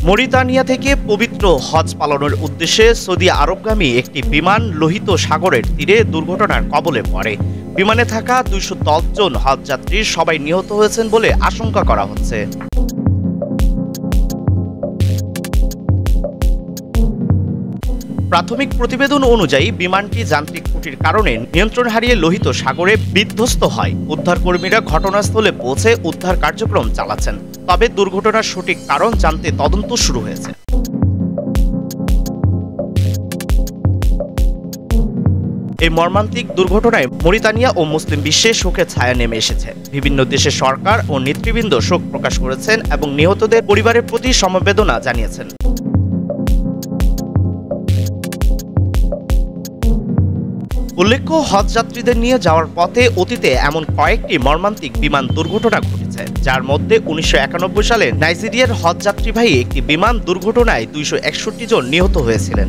মরিতানিয়া থেকে পবিত্র হজ পালনের উদ্দেশ্যে সৌদি আরবগামী একটি বিমান লোহিত সাগরের তীরে দুর্ঘটনার কবলে পড়ে। বিমানে থাকা ২১০ জন হজযাত্রী সবাই নিহত হয়েছেন বলে আশঙ্কা করা হচ্ছে। প্রাথমিক প্রতিবেদন অনুযায়ী বিমানটি যান্ত্রিক ত্রুটির কারণে নিয়ন্ত্রণ হারিয়ে লোহিত সাগরে বিধ্বস্ত হয়। উদ্ধারকর্মীরা ঘটনাস্থলে পৌঁছে উদ্ধার কার্যক্রম চালাচ্ছেন। তবে দুর্ঘটনার সঠিক কারণ জানতে তদন্ত শুরু হয়েছে। এই মর্মান্তিক দুর্ঘটনায় মরিতানিয়া ও মুসলিম বিশ্বে শোকের ছায়া নেমে এসেছে। বিভিন্ন দেশের সরকার ও নেতৃবৃন্দ শোক প্রকাশ করেছেন এবং নিহতদের পরিবারের প্রতি সমবেদনা জানিয়েছেন। উল্লেখ্য, হজযাত্রীদের নিয়ে যাওয়ার পথে অতীতে এমন কয়েকটি মর্মান্তিক বিমান দুর্ঘটনা ঘটেছে, যার মধ্যে ১৯৯১ সালে নাইজেরিয়ার হজযাত্রীবাহী একটি বিমান দুর্ঘটনায় ২৬১ জন নিহত হয়েছিলেন।